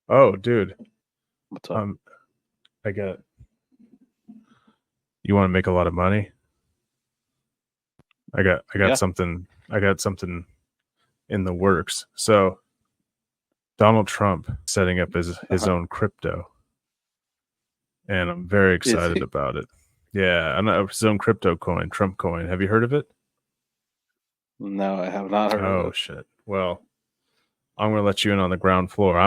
Oh, dude. What's up? I got. You want to make a lot of money? I got Yeah. something. I got something in the works. So Donald Trump setting up his own crypto, and I'm very Is excited he? about it. Yeah, I know his own crypto coin, Trump coin. Have you heard of it? No, I have not heard of Oh it. shit. Well, I'm gonna let you in on the ground floor.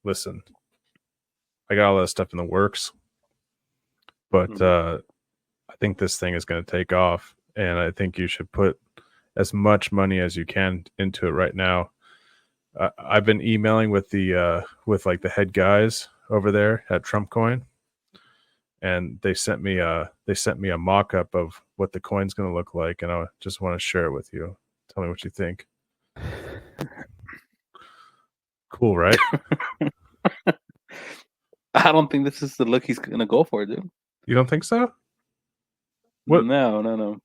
Listen, I got all that stuff in the works, but I think this thing is going to take off, and I think you should put as much money as you can into it right now. I've been emailing with the head guys over there at Trump Coin, and they sent me a mock up of what the coin's going to look like, and I just want to share it with you. Tell me what you think. Cool, right? I don't think this is the look he's gonna go for, dude. You don't think so? What No.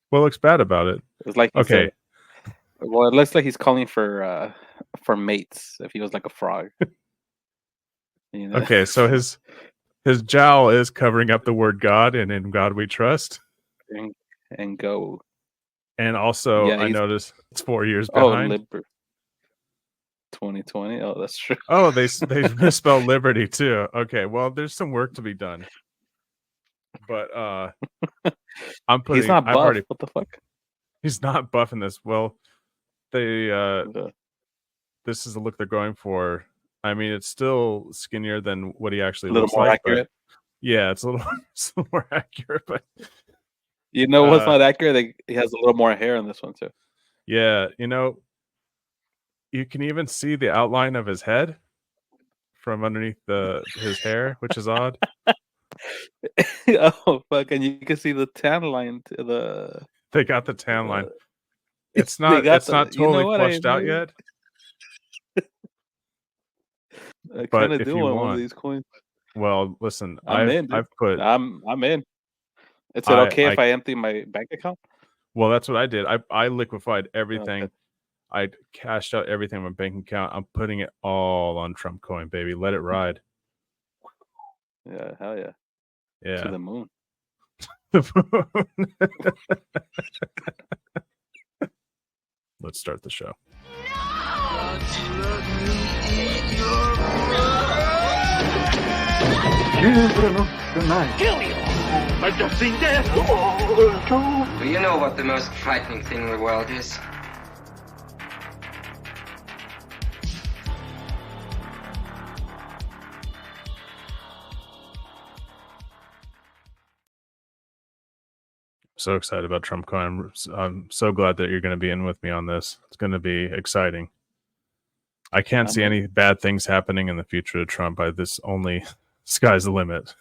what looks bad about it? It's like he's Okay, well, it looks like he's calling for mates. If he was like a frog, you know. okay. So his jowl is covering up the word God, and in God we trust. and, and go. And also, Yeah, I he's noticed it's 4 years behind. Liber 2020. Oh, that's true. Oh, they misspelled liberty too. Okay, well, there's some work to be done. But He's not I've buff. already. What the fuck? He's not buffing this. Well, they Okay. this is the look they're going for. I mean, it's still skinnier than what he actually A little looks more like, but accurate. yeah, it's a little more accurate. But You know what's not accurate? He has a little more hair in this one too. yeah, you can even see the outline of his head from underneath his hair, which is odd. Oh fuck! And you can see the tan line to the. They got the tan line. It's They not got it's the. not You know totally what? flushed out yet. I kind But of if do you want one of want, these coins. well, listen, I'm in, dude. I've put I'm in. Is it okay I if I empty my bank account? well, that's what I did. I liquefied Okay. everything. I cashed out everything in my bank account. I'm putting it all on Trump Coin, baby. Let it ride. Yeah, hell yeah. To Yeah. the moon. Let's start the show. Children of the night. Kill you! I've just seen death. Do you know what the most frightening thing in the world is? So excited about Trump Coin. I'm so glad that you're going to be in with me on this. It's going to be exciting. I can't see any bad things happening in the future to Trump. Sky's the limit.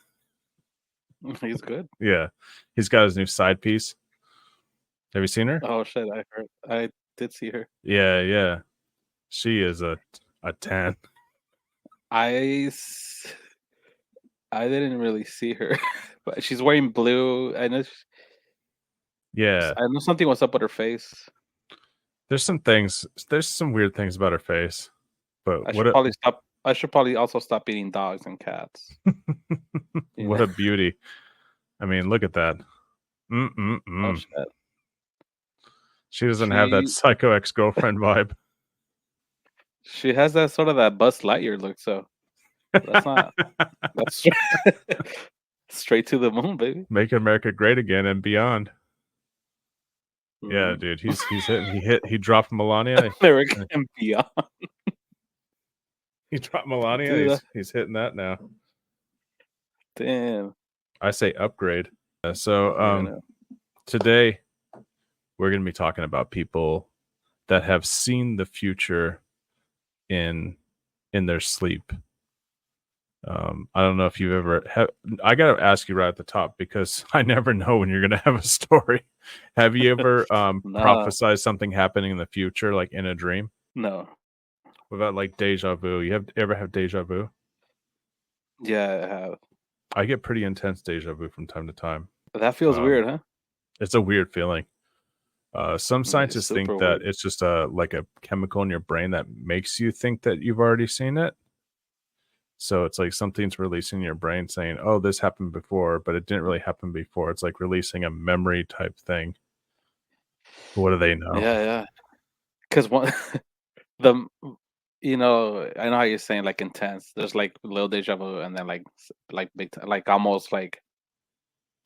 He's good. Yeah. He's got his new side piece. Have you seen her? Oh shit, I heard. I did see her. Yeah. She is a 10. I didn't really see her, but she's wearing blue. I know something was up with her face. There's some weird things about her face. But I should probably also stop eating dogs and cats. What a beauty. I mean, look at that. Oh shit. She doesn't have that psycho ex-girlfriend vibe. She has that sort of that Buzz Lightyear look, so that's straight to the moon, baby. Make America great again and beyond. Yeah, dude, he dropped Melania. America and beyond. He dropped Melania. He's hitting that now. Damn. I say upgrade. So today we're going to be talking about people that have seen the future in their sleep. I don't know if you've ever I got to ask you right at the top because I never know when you're going to have a story. Have you ever prophesized something happening in the future, like in a dream? No. What about like deja vu? You ever have deja vu? Yeah, I have. I get pretty intense deja vu from time to time. That feels weird, huh? It's a weird feeling. Some scientists think super that weird. it's just like a chemical in your brain that makes you think that you've already seen it. So it's like something's releasing in your brain saying, "Oh, this happened before," but it didn't really happen before. It's like releasing a memory type thing. What do they know? Yeah. Because one the you know, I know how you're saying like intense. There's like little deja vu, and then like like big like almost like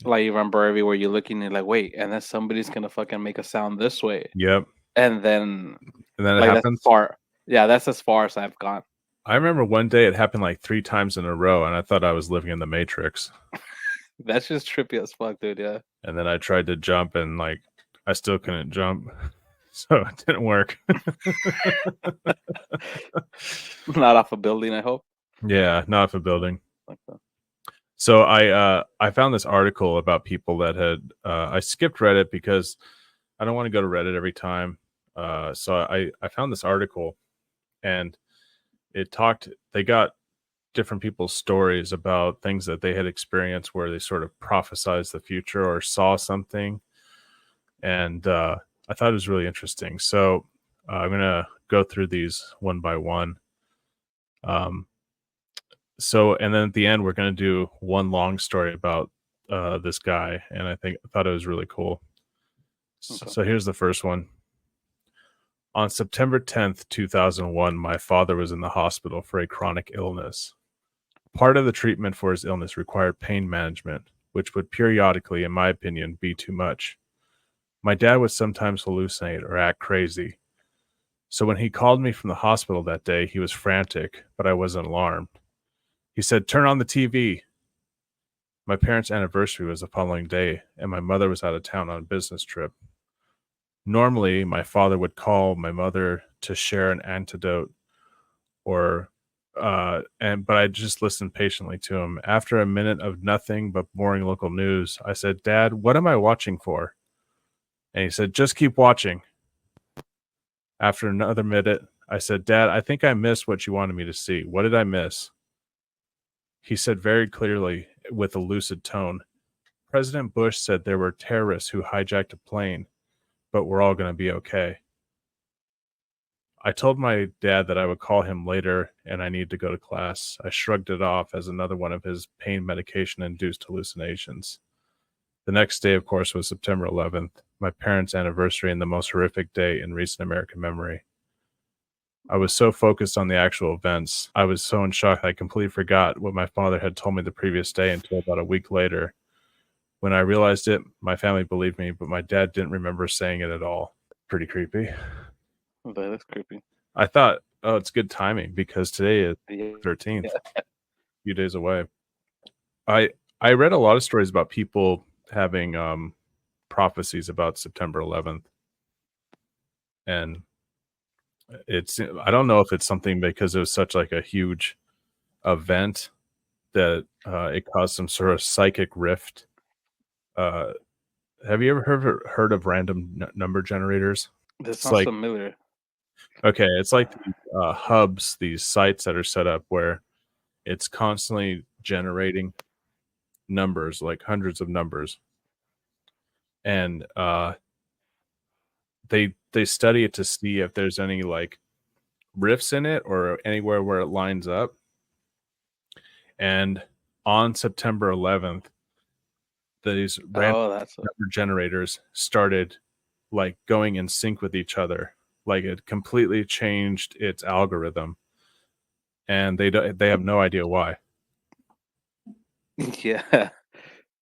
you remember everywhere you're looking and like wait, and then somebody's gonna fucking make a sound this way, Yep. and then And then it like that's as happens. far. Yeah, that's as far as I've gone. I remember one day it happened like 3 times in a row, and I thought I was living in the Matrix. That's just trippy as fuck, dude. Yeah, And then I tried to jump, and like I still couldn't jump, so it didn't work. not off a building. I hope. Yeah, not for building. Like that. So I found this article about people that had I skipped Reddit because I don't want to go to Reddit every time. So I found this article, and they got different people's stories about things that they had experienced where they sort of prophesized the future or saw something. And I thought it was really interesting. So I'm going to go through these one by one. So, and then at the end, we're going to do one long story about this guy. And I thought it was really cool. Okay. So here's the first one. On September 10th, 2001, my father was in the hospital for a chronic illness. Part of the treatment for his illness required pain management, which would periodically, in my opinion, be too much. My dad would sometimes hallucinate or act crazy. So when he called me from the hospital that day, he was frantic, but I wasn't alarmed. He said, "Turn on the TV." My parents' anniversary was the following day, and my mother was out of town on a business trip. Normally, my father would call my mother to share an antidote or but I just listened patiently to him. After a minute of nothing but boring local news, I said, "Dad, what am I watching for?" And he said, "Just keep watching." After another minute, I said, "Dad, I think I missed what you wanted me to see. What did I miss?" He said very clearly with a lucid tone, "President Bush said there were terrorists who hijacked a plane, but we're all going to be okay." I told my dad that I would call him later and I need to go to class. I shrugged it off as another one of his pain medication-induced hallucinations. The next day, of course, was September 11th, my parents' anniversary and the most horrific day in recent American memory. I was so focused on the actual events. I was so in shock I completely forgot what my father had told me the previous day until about a week later. When I realized it, my family believed me, but my dad didn't remember saying it at all. Pretty creepy. That is creepy. I thought, oh, it's good timing because today is Yeah. 13th, a few days away. I read a lot of stories about people having prophecies about September 11th, and I don't know if it's something because it was such like a huge event that it caused some sort of psychic rift. Have you ever heard of random number generators? This It's sounds like, familiar. okay, it's like these hubs, these sites that are set up where it's constantly generating numbers, like hundreds of numbers, and they study it to see if there's any like rifts in it or anywhere where it lines up. And on September 11th, these random Oh, that's number generators started like going in sync with each other. Like it completely changed its algorithm, and they have no idea why. yeah.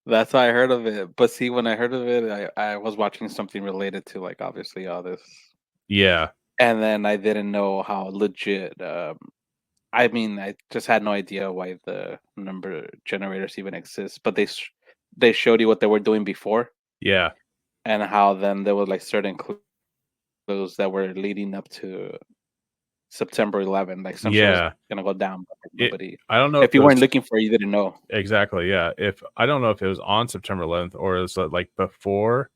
That's how I heard of it. But see, when I heard of it, I was watching something related to like obviously all this, Yeah, and then I didn't know how legit. I mean, I just had no idea why the number generators even exist. But they showed you what they were doing before, yeah, and how then there was like certain clues that were leading up to September 11th. Like some shit was yeah. gonna go down, but nobody. I don't know if If it you weren't was looking for it, you didn't know. exactly. Yeah, if I don't know if it was on September 11th or it was like before,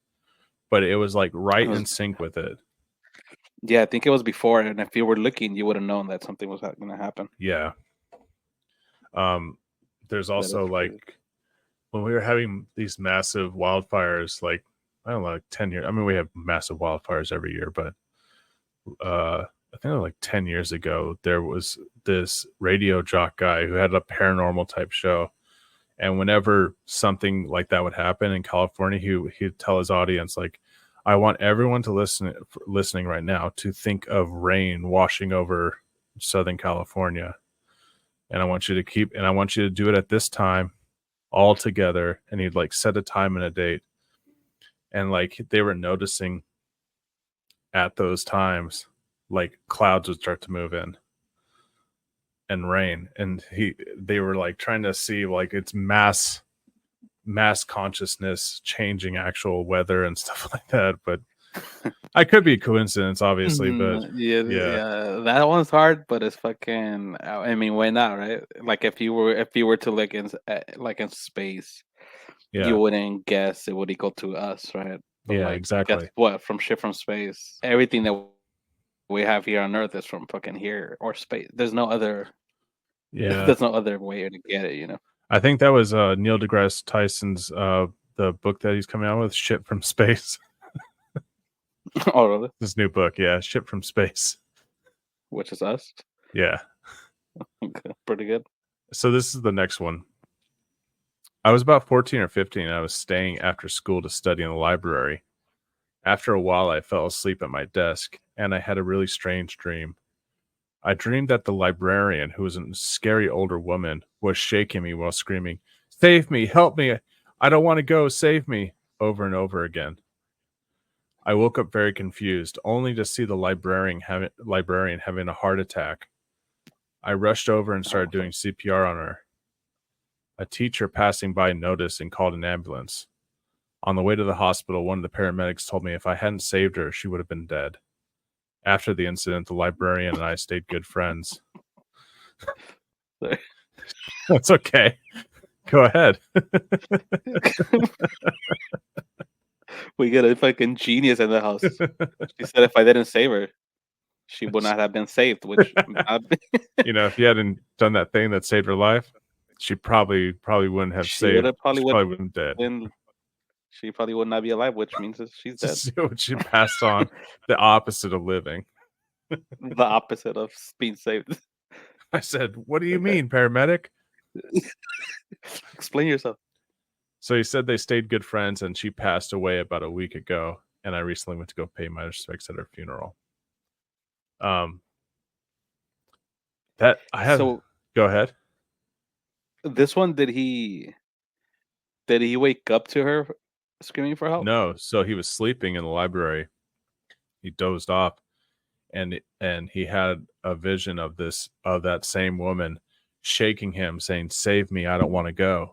but it was like right It in was, sync with it. yeah, I think it was before, and if you were looking, you would have known that something was gonna happen. Yeah. There's That is also crazy. like when we were having these massive wildfires, like I don't know, like 10 years. I mean, we have massive wildfires every year, but I think like 10 years ago, there was this radio jock guy who had a paranormal type show. And whenever something like that would happen in California, he'd tell his audience, like, I want everyone to listening right now to think of rain washing over Southern California. And I want you to do it at this time all together. And he'd like set a time and a date. And like they were noticing at those times, like clouds would start to move in and rain. And they were like trying to see like it's mass consciousness changing actual weather and stuff like that. But I could be a coincidence, obviously, but yeah, that one's hard, but it's fucking. I mean, why not, right? Like if you were to look in space, yeah, you wouldn't guess it would equal to us, right? But yeah, like, exactly. guess what? From space, everything that we have here on Earth is from fucking here or space. There's no other. Yeah, there's no other way to get it. You know. I think that was Neil deGrasse Tyson's the book that he's coming out with, Ship from Space. Oh, really? This new book, yeah, Ship from Space. Which is us. Yeah. Pretty good. So this is the next one. I was about 14 or 15. And I was staying after school to study in the library. After a while, I fell asleep at my desk, and I had a really strange dream. I dreamed that the librarian, who was a scary older woman, was shaking me while screaming, "Save me! Help me! I don't want to go! Save me!" over and over again. I woke up very confused, only to see the librarian having a heart attack. I rushed over and started doing CPR on her. A teacher passing by noticed and called an ambulance. On the way to the hospital, one of the paramedics told me if I hadn't saved her, she would have been dead. After the incident, the librarian and I stayed good friends. That's okay. Go ahead. We got a fucking genius in the house. She said if I didn't save her, she would not have been saved. Which, you know, if you hadn't done that thing that saved her life, she probably wouldn't have saved. Probably wouldn't dead. She probably would not be alive, which means that she's dead. She passed on, the opposite of living. The opposite of being saved. I said, "What do you mean, paramedic?" Explain yourself. So he said they stayed good friends, and she passed away about a week ago. And I recently went to go pay my respects at her funeral. That I have. So, go ahead. This one, did he wake up to her screaming for help? No. So he was sleeping in the library. He dozed off, and he had a vision of that same woman shaking him, saying, "Save me! I don't want to go."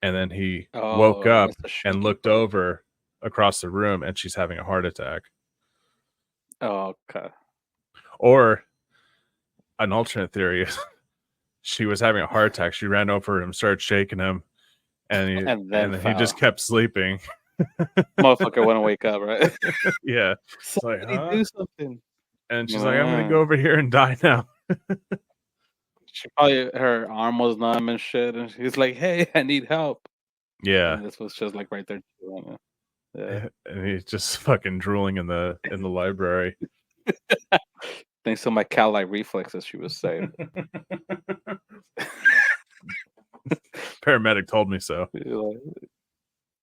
And then he woke up and looked over across the room, and she's having a heart attack. Oh, okay. Or an alternate theory is she was having a heart attack. She ran over him, started shaking him, and he just kept sleeping. Motherfucker wouldn't wake up, right? Yeah. Somebody like, do something. And she's like, "I'm gonna go over here and die now." She probably, her arm was numb and shit, and she's like, "Hey, I need help." Yeah. And this was just like right there. Yeah. And he's just fucking drooling in the library. Thanks to my cow-like reflexes, she was saying. Paramedic told me so.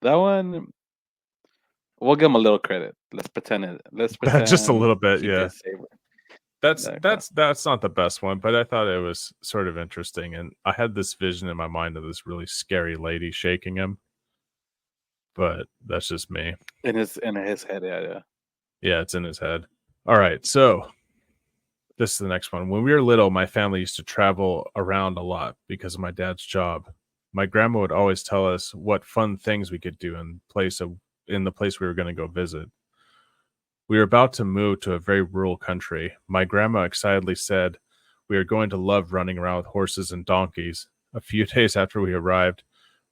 That one, we'll give him a little credit. Let's pretend just a little bit, yeah. That's not the best one, but I thought it was sort of interesting, and I had this vision in my mind of this really scary lady shaking him. But that's just me. In his head, yeah. Yeah, it's in his head. All right, so this is the next one. When we were little, my family used to travel around a lot because of my dad's job. My grandma would always tell us what fun things we could do in the place we were going to go visit. We were about to move to a very rural country. My grandma excitedly said we are going to love running around with horses and donkeys. A few days after we arrived,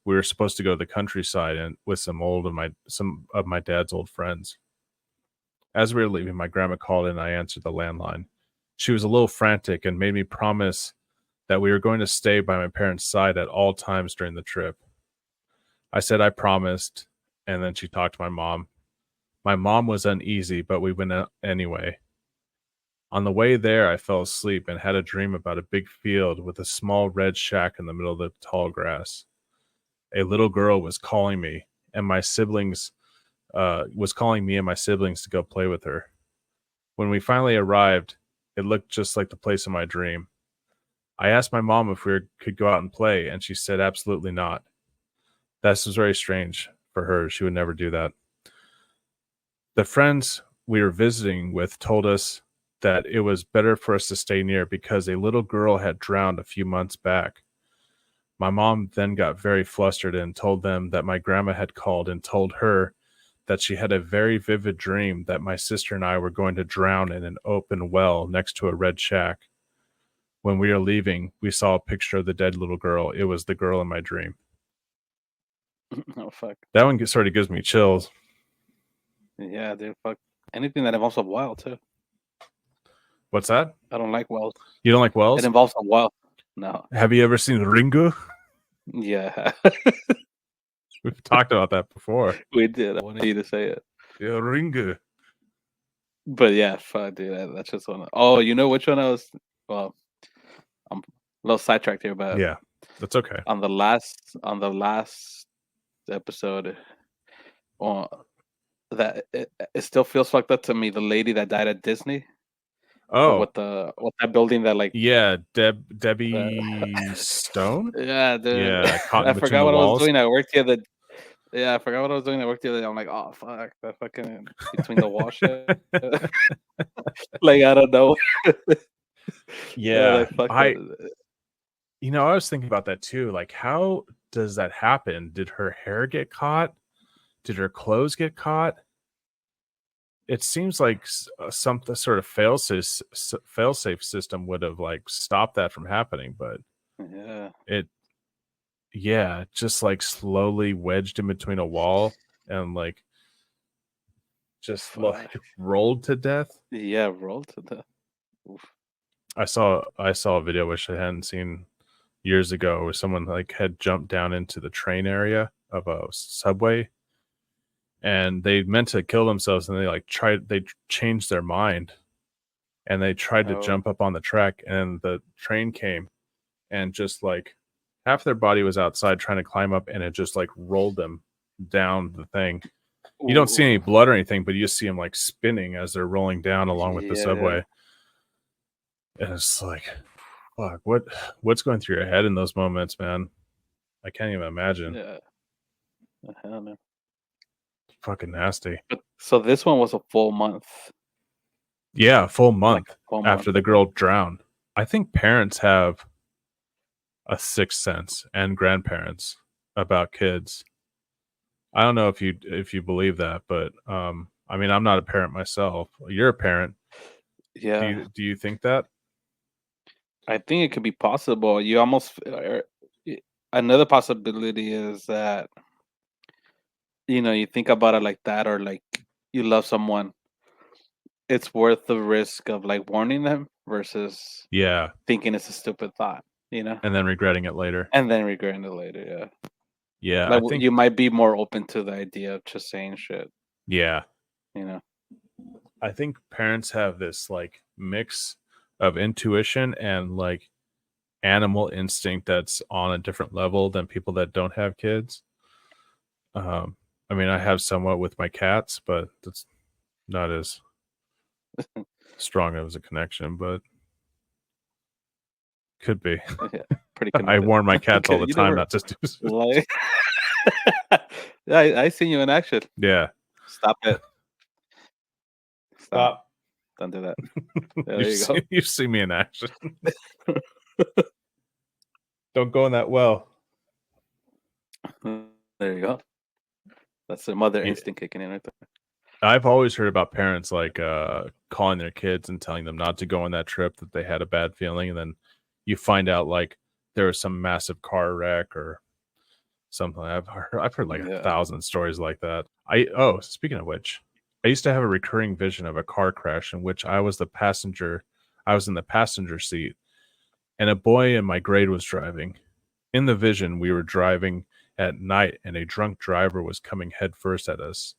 we were supposed to go to the countryside and with some of my dad's old friends. As we were leaving, my grandma called and I answered the landline. She was a little frantic and made me promise that we were going to stay by my parents' side at all times during the trip. I said I promised, And then she talked to my mom. My mom was uneasy, but we went anyway. On the way there, I fell asleep and had a dream about a big field with a small red shack in the middle of the tall grass. A little girl was calling me, and my siblings was calling me and my siblings to go play with her. When we finally arrived, it looked just like the place in my dream. I asked my mom if we could go out and play, and she said absolutely not. This was very strange for her. She would never do that. The friends we were visiting with told us that it was better for us to stay near because a little girl had drowned a few months back. My mom then got very flustered and told them that my grandma had called and told her that she had a very vivid dream that my sister and I were going to drown in an open well next to a red shack. When we were leaving, we saw a picture of the dead little girl. It was the girl in my dream. Oh fuck. That one sort of gives me chills. Yeah, dude. Fuck. Anything that involves a well too. What's that? I don't like wells. You don't like wells? It involves a well. No. Have you ever seen Ringu? Yeah. We've talked about that before. We did. I wanted you to say it. Yeah, Ringu. But yeah, fuck, dude. That's just one. Oh, you know which one I was? Well, I'm a little sidetracked here, but Yeah, that's okay. on the last episode, that it still feels fucked up to me. The lady that died at Disney. Oh, with that building that like yeah, Debbie Stone. Yeah, dude. Yeah, caught I in between forgot the what walls. I was doing. I worked the other. Yeah, I forgot what I was doing. I worked the other day. I'm like, oh fuck, that fucking between the wall shit. Like I don't know. Yeah, like, fuck I that. was thinking about that too. Like, how does that happen? Did her hair get caught? Did her clothes get caught? It seems like some sort of fail-safe system would have like stopped that from happening, but yeah, just like slowly wedged in between a wall and like just like rolled to death. Yeah, rolled to death. Oof. I saw a video which I hadn't seen years ago where someone like had jumped down into the train area of a subway. And they meant to kill themselves, and they changed their mind, and they tried to jump up on the track, and the train came, and just like half their body was outside trying to climb up, and it just like rolled them down the thing. You don't see any blood or anything, but you just see them like spinning as they're rolling down along with the subway. And it's like, fuck, what's going through your head in those moments, man? I can't even imagine. Yeah. Hell no. Fucking nasty. So this one was a full month. Yeah, full month Like after the girl drowned. I think parents have a sixth sense, and grandparents, about kids. I don't know if you believe that, but I mean, I'm not a parent myself. You're a parent. Yeah. Do you think that? I think it could be possible. You almost another possibility is that you think about it like that, or like you love someone, it's worth the risk of like warning them versus thinking it's a stupid thought, and then regretting it later. Yeah, like I think you might be more open to the idea of just saying shit. Yeah, I think parents have this like mix of intuition and like animal instinct that's on a different level than people that don't have kids. I mean, I have somewhat with my cats, but that's not as strong as a connection, but could be. Yeah, pretty I warn my cats all the time not to do like I seen you in action. Yeah. Stop it. Stop. Don't do that. There you go. You've seen me in action. Don't go in that well. There you go. That's the mother instinct kicking in right there. I've always heard about parents like calling their kids and telling them not to go on that trip, that they had a bad feeling, and then you find out like there was some massive car wreck or something. I've heard like 1,000 stories like that. Speaking of which, I used to have a recurring vision of a car crash in which I was in the passenger seat, and a boy in my grade was driving. In the vision, we were driving, at night, and a drunk driver was coming headfirst at us.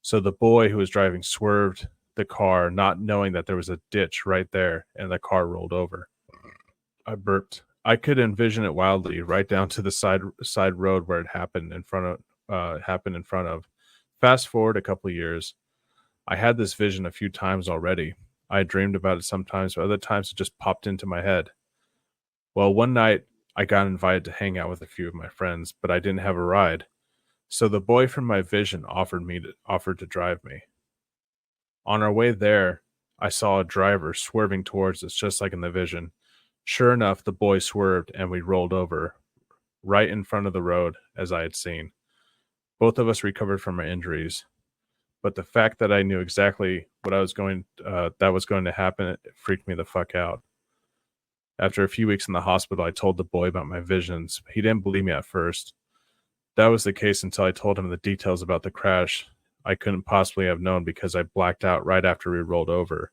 So the boy who was driving swerved the car, not knowing that there was a ditch right there, and the car rolled over. I burped. I could envision it wildly, right down to the side road where it happened in front of. Fast forward a couple of years, I had this vision a few times already. I had dreamed about it sometimes, but other times it just popped into my head. Well, one night I got invited to hang out with a few of my friends, but I didn't have a ride. So the boy from my vision offered to drive me. On our way there, I saw a driver swerving towards us, just like in the vision. Sure enough, the boy swerved and we rolled over, right in front of the road, as I had seen. Both of us recovered from our injuries, but the fact that I knew exactly what was going to happen, it freaked me the fuck out. After a few weeks in the hospital, I told the boy about my visions. He didn't believe me at first. That was the case until I told him the details about the crash. I couldn't possibly have known because I blacked out right after we rolled over.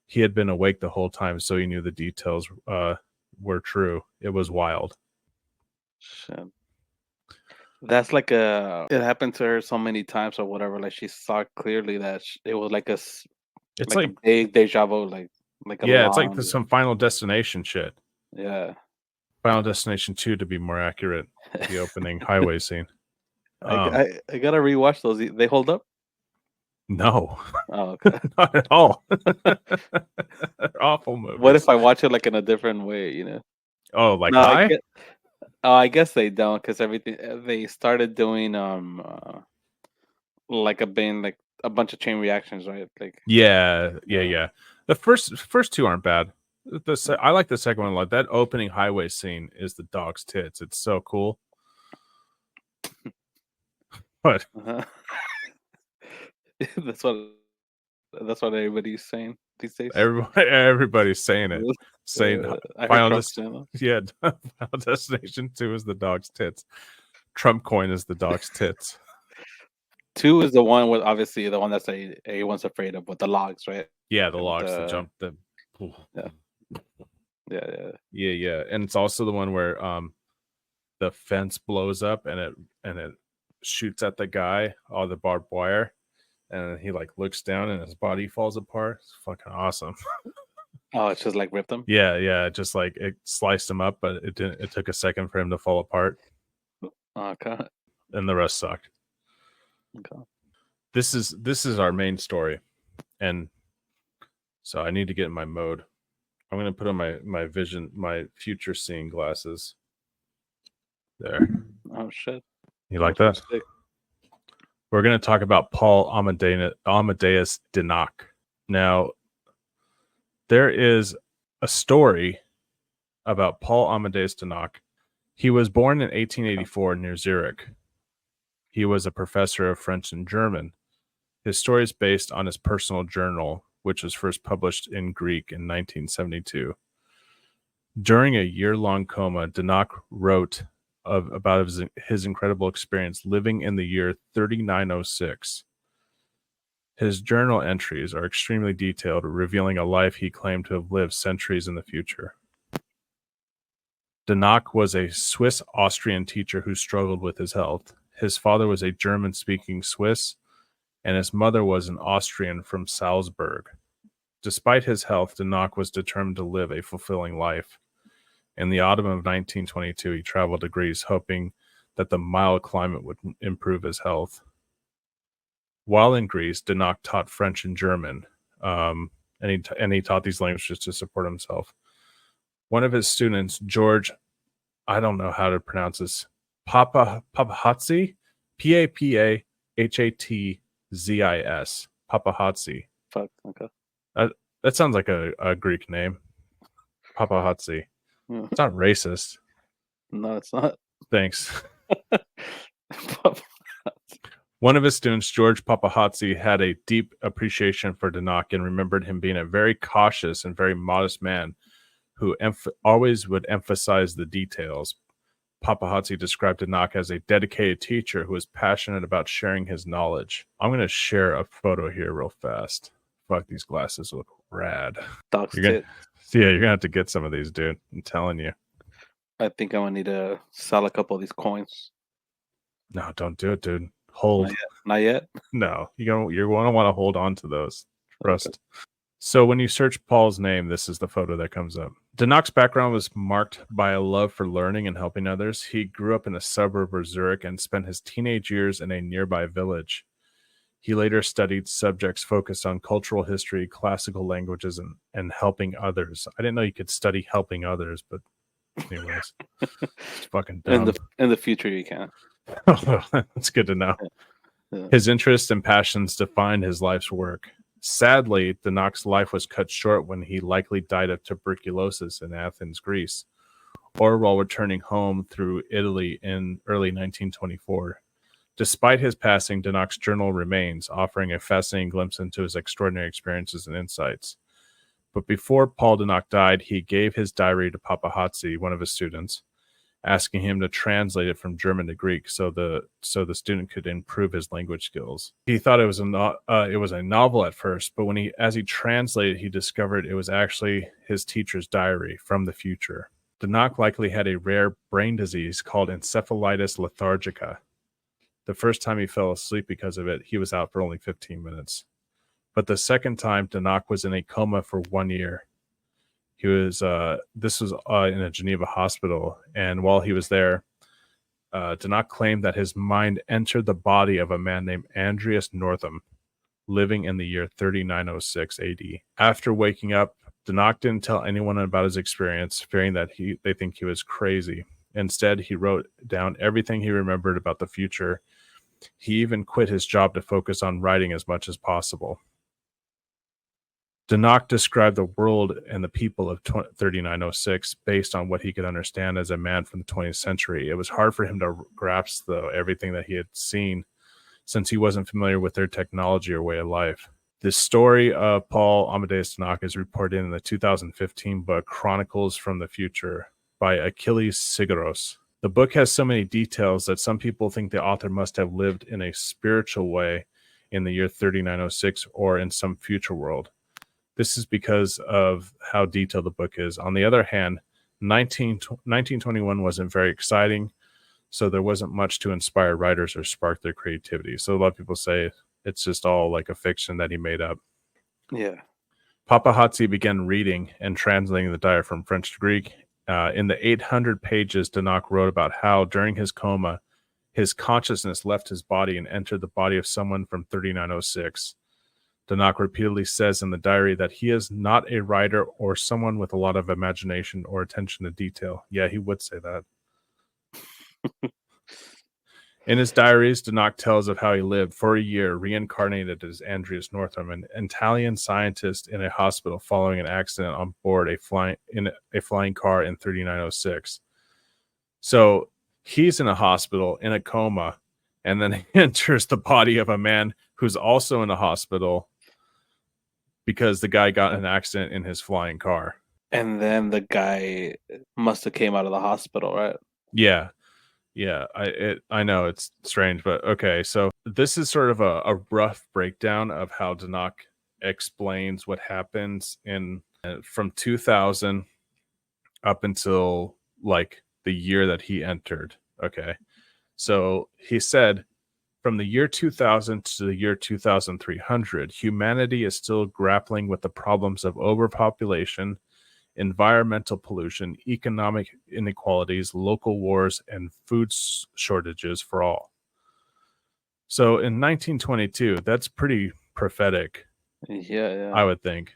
He had been awake the whole time, so he knew the details were true. It was wild. Shit. That's like it happened to her so many times or whatever. Like she saw clearly that it was like It's like a big deja vu, like a yeah, it's like long, some Final Destination shit. yeah. Final Destination 2, to be more accurate, the opening highway scene. I gotta rewatch those. They hold up? No, Oh, okay. not at all. They're awful movies. What if I watch it like in a different way? You know? Oh, like No, High? I guess they don't, because everything they started doing like a bunch of chain reactions, right? Like Yeah. The first two aren't bad. I like the second one. Like that opening highway scene is the dog's tits. It's so cool. What? uh that's what everybody's saying these days. Everybody's saying it. Saying I heard Final Trump saying that. yeah, Final Destination 2 is the dog's tits. Trump coin is the dog's tits. 2 is the one with obviously the one that's everyone's afraid of with the logs, right? Yeah, the logs, the jump, the yeah. And it's also the one where the fence blows up and it shoots at the guy, all the barbed wire, and he like looks down and his body falls apart. It's fucking awesome. Oh, it's just like ripped him. Yeah, just like it sliced him up, but it didn't. It took a second for him to fall apart. Okay. And the rest sucked. Okay. This is our main story, and so I need to get in my mode. I'm gonna put on my vision, my future seeing glasses. There. Oh shit. You like that? Sick. We're gonna talk about Paul Amadeus Dinok. Now, there is a story about Paul Amadeus Dinok. He was born in 1884 near Zurich. He was a professor of French and German. His story is based on his personal journal, which was first published in Greek in 1972. During a year-long coma, Dinok wrote about his incredible experience living in the year 3906. His journal entries are extremely detailed, revealing a life he claimed to have lived centuries in the future. Dinok was a Swiss-Austrian teacher who struggled with his health. His father was a German-speaking Swiss, and his mother was an Austrian from Salzburg. Despite his health, Dinok was determined to live a fulfilling life. In the autumn of 1922, he traveled to Greece, hoping that the mild climate would improve his health. While in Greece, Dinok taught French and German, and he taught these languages to support himself. One of his students, George, I don't know how to pronounce this, Papahatzi, Papahatzis, Papahatzi. Fuck. Okay. That sounds like a Greek name, Papahatzi. Yeah. It's not racist. No, it's not. Thanks. One of his students, George Papahatzi, had a deep appreciation for Dinok and remembered him being a very cautious and very modest man who always would emphasize the details. Papahatzi described Dinok as a dedicated teacher who was passionate about sharing his knowledge. I'm going to share a photo here real fast. Fuck, these glasses look rad. You're going to have to get some of these, dude. I'm telling you. I think I'm going to need to sell a couple of these coins. No, don't do it, dude. Hold. Not yet. No, you're going to want to hold on to those. Trust. Okay. So when you search Paul's name, this is the photo that comes up. Danak's background was marked by a love for learning and helping others. He grew up in a suburb of Zurich and spent his teenage years in a nearby village. He later studied subjects focused on cultural history, classical languages, and helping others. I didn't know you could study helping others, but anyways, it's fucking dumb. In the future, you can. That's good to know. Yeah. His interests and passions defined his life's work. Sadly, Danak's life was cut short when he likely died of tuberculosis in Athens, Greece, or while returning home through Italy in early 1924. Despite his passing, Danak's journal remains, offering a fascinating glimpse into his extraordinary experiences and insights. But before Paul Danak died, he gave his diary to Papahatzi, one of his students, asking him to translate it from German to Greek so the student could improve his language skills. He thought it was a novel at first, but as he translated, he discovered it was actually his teacher's diary from the future. Danak likely had a rare brain disease called encephalitis lethargica. The first time he fell asleep because of it, he was out for only 15 minutes. But the second time, Danak was in a coma for 1 year. He was this was in a Geneva hospital, and while he was there, Danak claimed that his mind entered the body of a man named Andreas Northam, living in the year 3906 AD. After waking up, Danak didn't tell anyone about his experience, fearing that they think he was crazy. Instead, he wrote down everything he remembered about the future. He even quit his job to focus on writing as much as possible. Danak described the world and the people of 3906 based on what he could understand as a man from the 20th century. It was hard for him to grasp, though, everything that he had seen, since he wasn't familiar with their technology or way of life. The story of Paul Amadeus Danak is reported in the 2015 book Chronicles from the Future by Achilles Sigaros. The book has so many details that some people think the author must have lived in a spiritual way in the year 3906 or in some future world. This is because of how detailed the book is. On the other hand, 1921 wasn't very exciting, so there wasn't much to inspire writers or spark their creativity. So a lot of people say it's just all like a fiction that he made up. Yeah. Papahatzi began reading and translating the diary from French to Greek. In the 800 pages, Danak wrote about how, during his coma, his consciousness left his body and entered the body of someone from 3906. Danak repeatedly says in the diary that he is not a writer or someone with a lot of imagination or attention to detail. Yeah, he would say that. In his diaries, Danak tells of how he lived for a year, reincarnated as Andreas Northam, an Italian scientist in a hospital following an accident on board a flying car in 3906. So he's in a hospital in a coma, and then he enters the body of a man who's also in a hospital because the guy got in an accident in his flying car. And then the guy must have came out of the hospital, right? Yeah. I know it's strange, but okay. So this is sort of a rough breakdown of how Danak explains what happens in from 2000 up until like the year that he entered. Okay. So he said, from the year 2000 to the year 2300, humanity is still grappling with the problems of overpopulation, environmental pollution, economic inequalities, local wars, and food shortages for all. So in 1922, that's pretty prophetic. Yeah. I would think.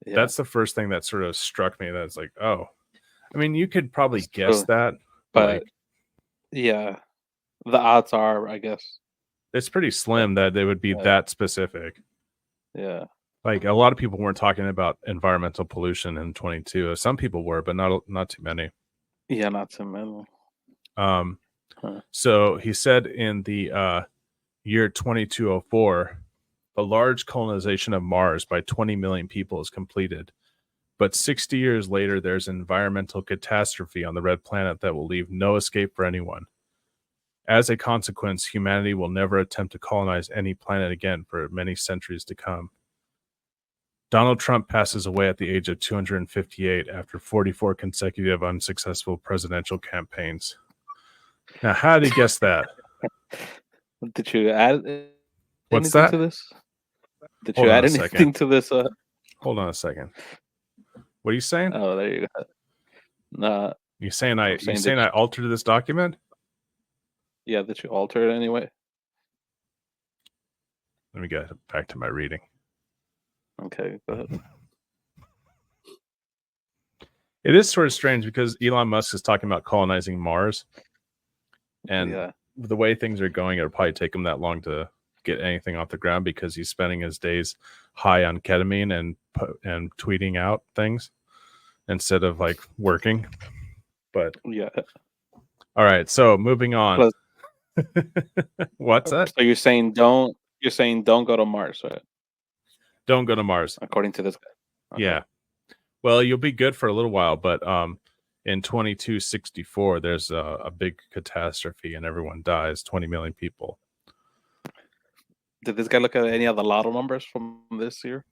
Yeah. That's the first thing that sort of struck me. That's like, oh, I mean, you could probably guess that, but yeah, the odds are, I guess, it's pretty slim that they would be that specific. Yeah. Like a lot of people weren't talking about environmental pollution in 22. Some people were, but not too many. Yeah, not too many. So he said in the year 2204, a large colonization of Mars by 20 million people is completed. But 60 years later, there's an environmental catastrophe on the red planet that will leave no escape for anyone. As a consequence, humanity will never attempt to colonize any planet again for many centuries to come. Donald Trump passes away at the age of 258 after 44 consecutive unsuccessful presidential campaigns. Now, how did he guess that? Did you add What's anything that? to this? Did Hold you on add a anything second. to this? Hold on a second. What are you saying? Oh, there you go. Nah, You saying I'm saying I altered this document? yeah, did you alter it anyway? Let me get back to my reading. Okay, go ahead. It is sort of strange because Elon Musk is talking about colonizing Mars, and Yeah. the way things are going, it'll probably take him that long to get anything off the ground because he's spending his days high on ketamine and tweeting out things instead of like working. But Yeah. all right, so moving on. Plus, What's that? so you're saying don't go to Mars, right? Don't go to Mars. According to this guy. Okay. Yeah. Well, you'll be good for a little while, but in 2264, there's a big catastrophe and everyone dies. 20 million people. Did this guy look at any of the lotto numbers from this year?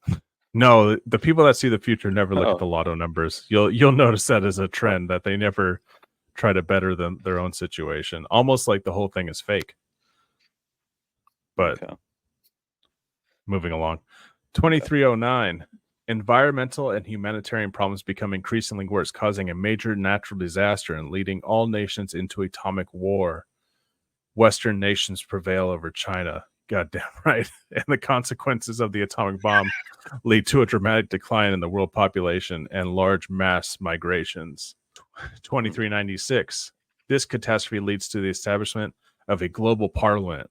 No, the people that see the future never look Oh. at the lotto numbers. You'll notice that as a trend that they never try to better their own situation. Almost like the whole thing is fake. But Okay. moving along. 2309. Environmental and humanitarian problems become increasingly worse, causing a major natural disaster and leading all nations into atomic war. Western nations prevail over China. Goddamn right. And the consequences of the atomic bomb lead to a dramatic decline in the world population and large mass migrations. 2396. This catastrophe leads to the establishment of a global parliament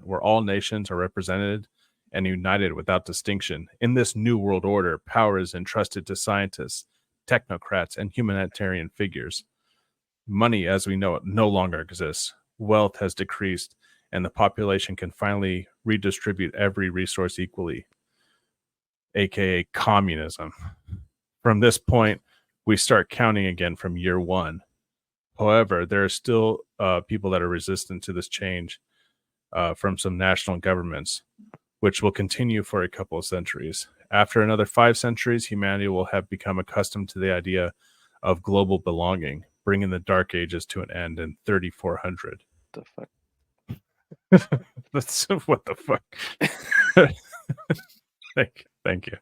where all nations are represented and united without distinction. In this new world order, power is entrusted to scientists, technocrats, and humanitarian figures. Money, as we know it, no longer exists. Wealth has decreased, and the population can finally redistribute every resource equally, aka communism. From this point, we start counting again from year one. However, there are still people that are resistant to this change from some national governments, which will continue for a couple of centuries. After another 5 centuries, humanity will have become accustomed to the idea of global belonging, bringing the Dark Ages to an end in 3400. The fuck? That's what the fuck. Thank you.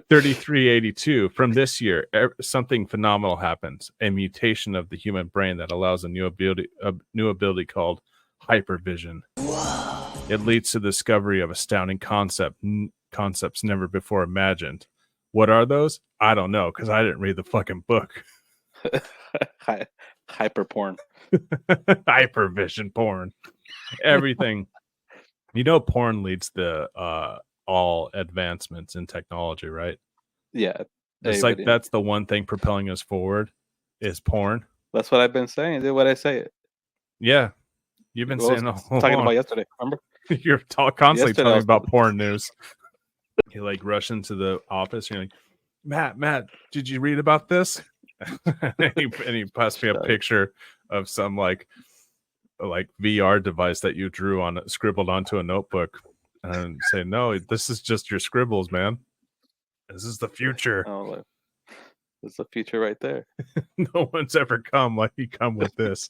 3382. From this year, something phenomenal happens. A mutation of the human brain that allows a new ability called hypervision. It leads to the discovery of astounding concepts never before imagined. What are those? I don't know, because I didn't read the fucking book. Hyper porn. Hypervision porn. Everything. You know, porn leads to all advancements in technology, right? Yeah. It's like that's the one thing propelling us forward is porn. That's what I've been saying. Did what I say it? Yeah. You've been saying all talking along. about yesterday, remember? You're constantly Yesterday telling me about porn news. You like rush into the office and you're like, Matt, did you read about this? and he passed me a picture of some like VR device that you scribbled onto a notebook, and say, no, this is just your scribbles, man. This is the future. Oh, it's the future right there. No one's ever come like you come with this.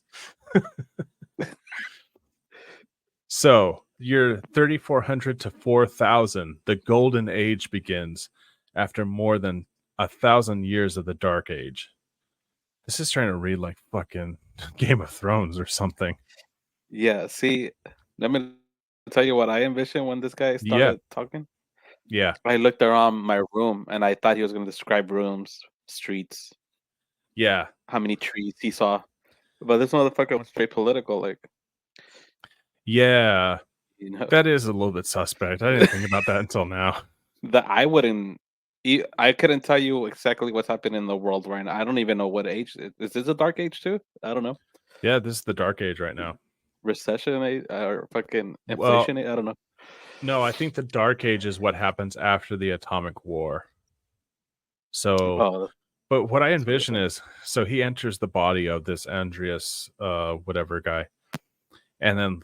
So, year 3400 to 4000, the golden age begins after more than 1,000 years of the dark age. This is trying to read like fucking Game of Thrones or something. Yeah, see, let me tell you what I envisioned when this guy started talking. Yeah. I looked around my room and I thought he was going to describe rooms, streets. Yeah. How many trees he saw. But this motherfucker was straight political, like. Yeah. You know? That is a little bit suspect. I didn't think about that until now. I couldn't tell you exactly what's happening in the world right now. I don't even know what age. Is this a dark age too? I don't know. Yeah, this is the dark age right now. Recession age or fucking inflation age? I don't know. No, I think the dark age is what happens after the atomic war. So, but what I envision is, so he enters the body of this Andreas, whatever guy, and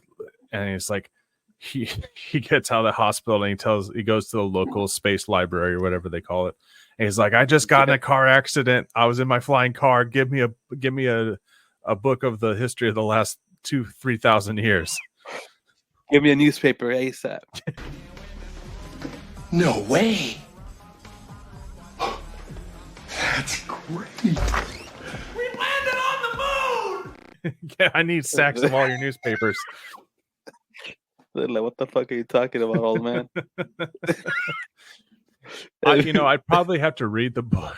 he's like, he gets out of the hospital and he goes to the local space library or whatever they call it. And he's like, I just got in a car accident. I was in my flying car. Give me a book of the history of the last 3,000 years. Give me a newspaper ASAP. No way. That's great. Yeah, I need sacks of all your newspapers. They're like, what the fuck are you talking about, old man? I'd probably have to read the book.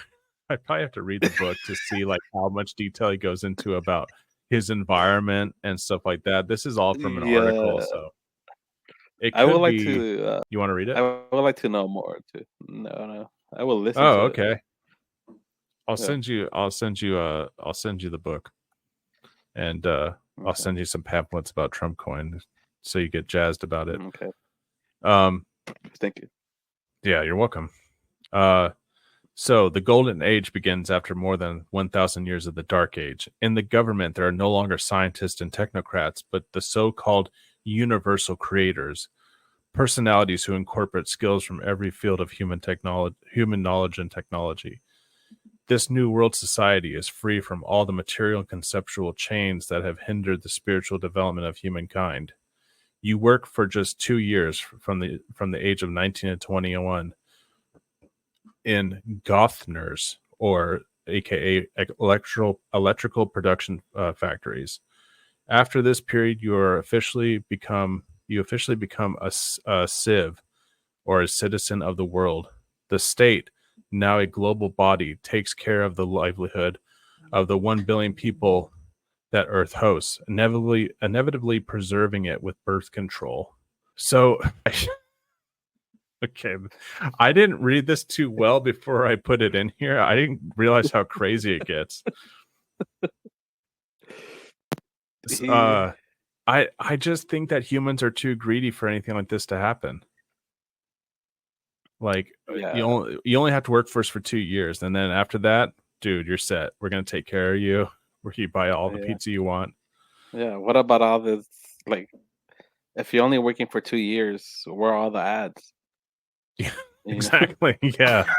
I'd probably have to read the book to see like how much detail he goes into about his environment and stuff like that. This is all from an article, so it could I would like be. to. You want to read it? I would like to know more too. No. I will listen. Oh, to okay. It. I'll send you the book, and I'll send you some pamphlets about Trump coin, so you get jazzed about it. Okay. Thank you. Yeah, you're welcome. So the golden age begins after more than 1,000 years of the dark age. In the government, there are no longer scientists and technocrats, but the so-called universal creators, personalities who incorporate skills from every field of human knowledge and technology. This new world society is free from all the material and conceptual chains that have hindered the spiritual development of humankind. You work for just 2 years from the age of 19 to 21 in Gothners, or aka electrical production factories. After this period, you officially become a civ, or a citizen of the world. The state, now a global body, takes care of the livelihood of the 1 billion people that Earth hosts, inevitably preserving it with birth control. So, okay, I didn't read this too well before I put it in here. I didn't realize how crazy it gets. I just think that humans are too greedy for anything like this to happen. Like, you only have to work for us for 2 years, and then after that, dude, you're set. We're gonna take care of you. Where you buy all the pizza you want. Yeah. What about all this? Like, if you're only working for 2 years, where are all the ads? Yeah, exactly. Yeah.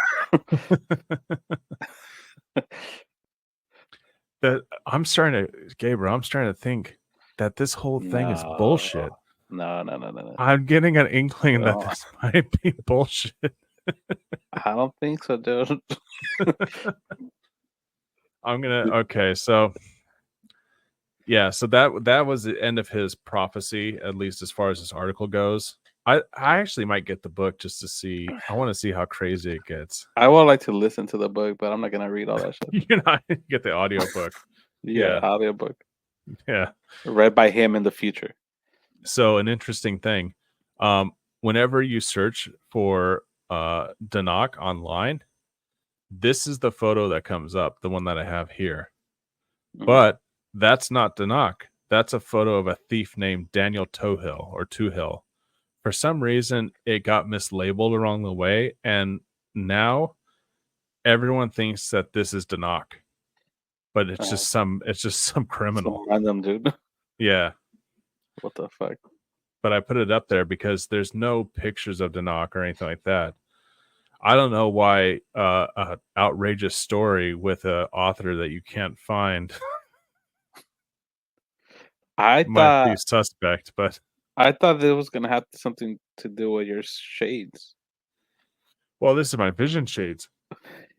I'm starting to think that this whole thing is bullshit. No. I'm getting an inkling that this might be bullshit. I don't think so, dude. Okay, so yeah, so that was the end of his prophecy, at least as far as this article goes. I actually might get the book just to see. I want to see how crazy it gets. I would like to listen to the book, but I'm not gonna read all that shit. You're not get the audio book. Yeah, audio book. Yeah, read by him in the future. So an interesting thing, whenever you search for Danak online, this is the photo that comes up, the one that I have here. But that's not Danak. That's a photo of a thief named Daniel Toohill. For some reason, it got mislabeled along the way, and now everyone thinks that this is Danak. But it's just some criminal. Some random dude. Yeah. What the fuck? But I put it up there because there's no pictures of Danak or anything like that. I don't know why an outrageous story with an author that you can't find might be suspect, but I thought it was gonna have something to do with your shades. Well, this is my vision shades.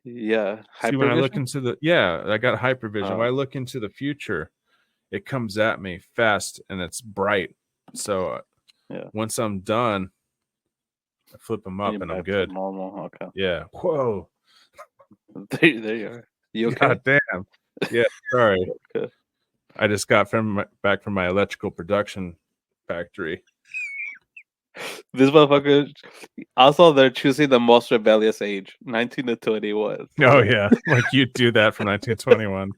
Yeah. See, when I look into I got hypervision. When I look into the future, it comes at me fast and it's bright. So once I'm done, I flip them up and I'm good. Normal. Okay. Yeah. Whoa. There you are. You okay? God damn. Yeah. Sorry. Okay. I just got back from my electrical production factory. This motherfucker. Also, they're choosing the most rebellious age, 19 to 21. Oh yeah, like you do that from 1921.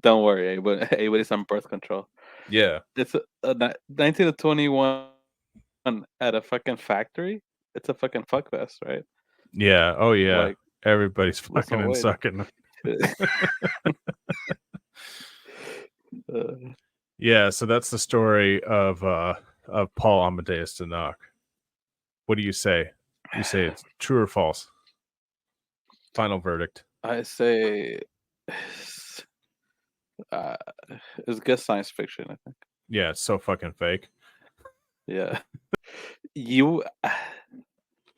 Don't worry, everybody's on birth control. Yeah, it's 19 to 21 at a fucking factory. It's a fucking fuck fest, right? Yeah. Oh yeah. Like, everybody's fucking and sucking. Yeah. So that's the story of Paul Amadeus Danak. What do you say? You say it's true or false? Final verdict. I say uh, it's good science fiction. I think. Yeah, it's so fucking fake. Yeah, you.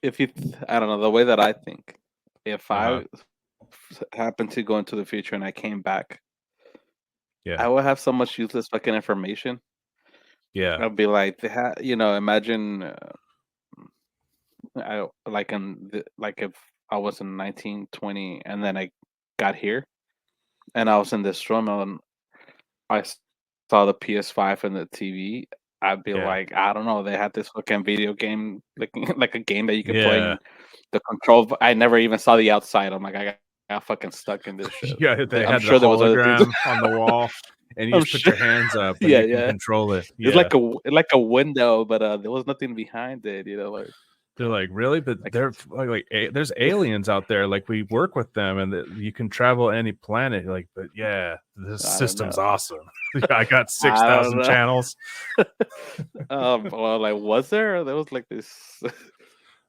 If you, I don't know the way that I think. If Uh-huh. I happened to go into the future and I came back, Yeah. I would have so much useless fucking information. Yeah. I'd be like, imagine, like if I was in 1920 and then I got here and I was in this room and I saw the PS5 and the TV. I'd be Yeah. like, I don't know, they had this fucking video game, like like a game that you could play, Yeah. and the control. I never even saw the outside. I'm like, I got fucking stuck in this shit. Yeah, they I'm had sure the there was other things. hologram on the wall, and you I'm just put sure. your hands up, and Yeah, you can yeah. control it. It's Yeah, like a window, but there was nothing behind it. Like they're like, really, but like they're there's aliens out there. Like we work with them, and you can travel any planet. Like, but yeah, this I don't system's know. awesome. I got I don't 6,000 know. channels. Well, like, was there? There was like this.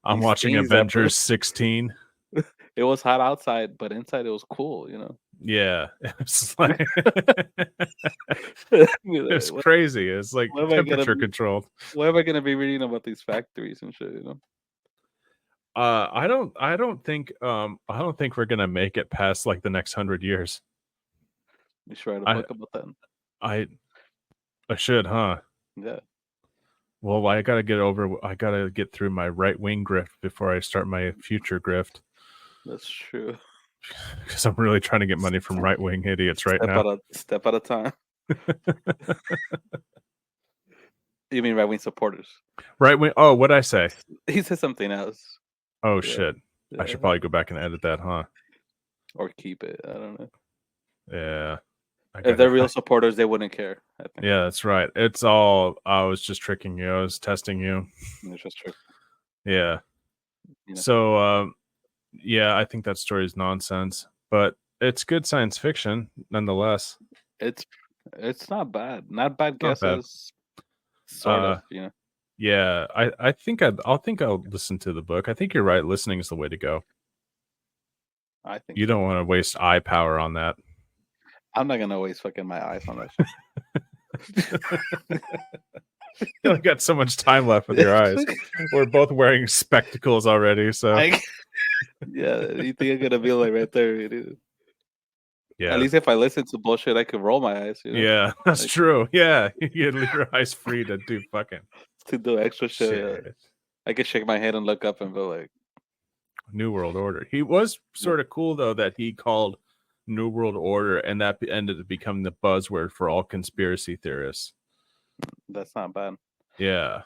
I'm these watching things that Avengers 16. it was hot outside, but inside it was cool. Yeah, it's like You're it's like, crazy. It's like what am I gonna temperature be? controlled. What am I gonna be reading about these factories and shit? I don't think we're gonna make it past like the next 100 years. You should write a I book about that. I I should, huh? Yeah, Well, I gotta get through my right wing grift before I start my future grift, that's true. because I'm really trying to get money from right wing idiots right now. Step at a time. You mean right wing supporters? Right wing. Oh, what'd I say? He said something else. Oh Yeah, shit! I should yeah. probably go back and edit that, huh? Or keep it. I don't know. Yeah. If they're real supporters, they wouldn't care. I think. Yeah, that's right. It's all. I was just tricking you. I was testing you. It's just true. Yeah. You know. So, yeah, I think that story is nonsense, but it's good science fiction nonetheless. It's not bad. Not bad Not bad. guesses. Sort of. Yeah, I think I'll listen to the book. I think you're right. Listening is the way to go. I think You don't want to waste eye power on that. I'm not gonna waste fucking my eyes on that shit. You only got so much time left with your eyes. We're both wearing spectacles already, so yeah, you think I'm gonna be like right there? yeah. At least if I listen to bullshit, I could roll my eyes. Yeah, that's Like, true. Yeah, you leave your eyes free to do fucking to do extra shit. shit. I could shake my head and look up and be like, New World Order. He was sort of cool though that he called New World Order, and that ended up becoming the buzzword for all conspiracy theorists. that's not bad. Yeah.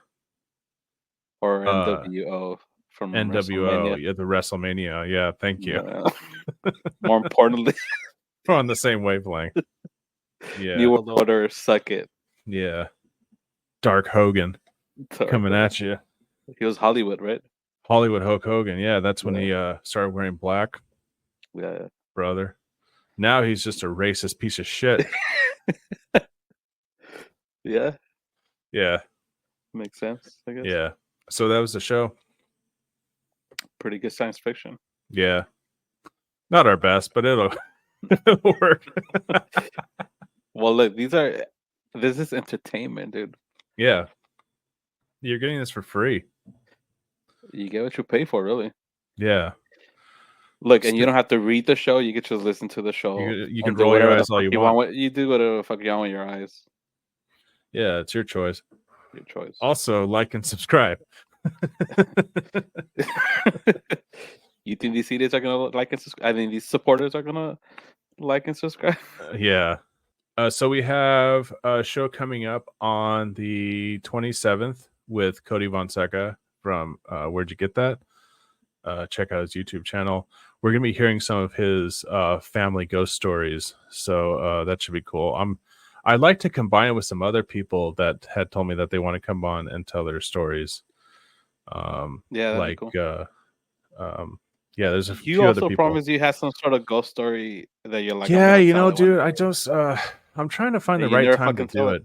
Or NWO from NWO, WrestleMania. yeah, the WrestleMania. Yeah, thank you. More importantly, We're on the same wavelength. Yeah. New World Order, suck it. Yeah. Dark Hogan coming at you. He was Hollywood, right? Hollywood Hulk Hogan. Yeah, that's when he started wearing black. Yeah. Brother. Now he's just a racist piece of shit. Yeah. Yeah. Makes sense, I guess. Yeah. So that was the show. Pretty good science fiction. Yeah. Not our best, but it'll work. Well, look, this is entertainment, dude. Yeah. You're getting this for free. You get what you pay for, really. Yeah. Look, and you don't have to read the show. You can just listen to the show. You can roll your eyes all you want. You do whatever the fuck you want with your eyes. Yeah, it's your choice. Your choice. Also, like and subscribe. You think these idiots are gonna like and subscribe? I mean, these supporters are gonna like and subscribe. Yeah. So we have a show coming up on the 27th with Cody Von Seca from Where'd You Get That? Check out his YouTube channel. We're gonna be hearing some of his family ghost stories, so that should be cool. I'd like to combine it with some other people that had told me that they want to come on and tell their stories. Yeah, that'd be cool. Yeah, there's a few you other also people. promised you had some sort of ghost story that you're like, yeah, dude, I just I'm trying to find the right time to do it.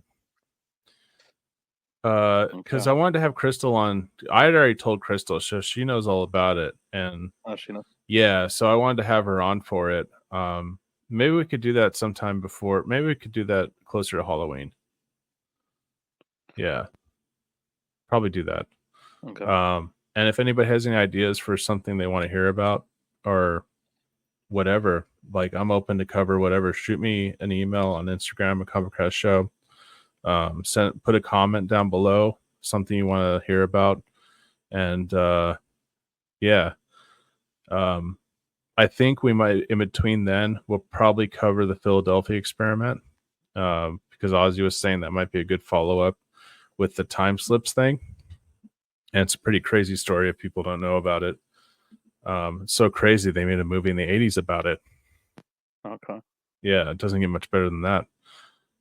Because I wanted to have Crystal on. I had already told Crystal, so she knows all about it, and she knows. Yeah, so I wanted to have her on for it. Maybe we could do that sometime before. Maybe we could do that closer to Halloween. Yeah, probably do that. Okay. And if anybody has any ideas for something they want to hear about or whatever, like I'm open to cover whatever. Shoot me an email on Instagram, Macabrecast Show. Put a comment down below, something you want to hear about, and yeah. I think we might, in between then, we'll probably cover the Philadelphia experiment because Ozzy was saying that might be a good follow-up with the time slips thing. And it's a pretty crazy story if people don't know about it. It's so crazy they made a movie in the 80s about it. Okay. Yeah, it doesn't get much better than that.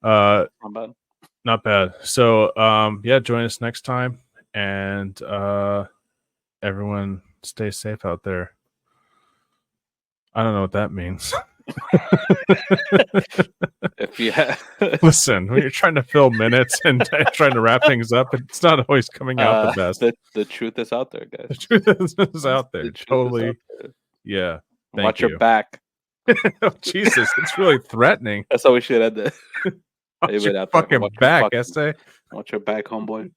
Not bad. Not bad. So, yeah, join us next time. And everyone stay safe out there. I don't know what that means. If you have Listen, when you're trying to fill minutes and trying to wrap things up, it's not always coming out the best. the truth is out there, guys. The truth is out there. The truth is Totally. out there. Yeah. Thank Watch you. your back. Oh, Jesus, it's really threatening. That's how we should end it. Watch Leave it your out there. fucking Watch your back, fucking- essay. Watch your back, homeboy.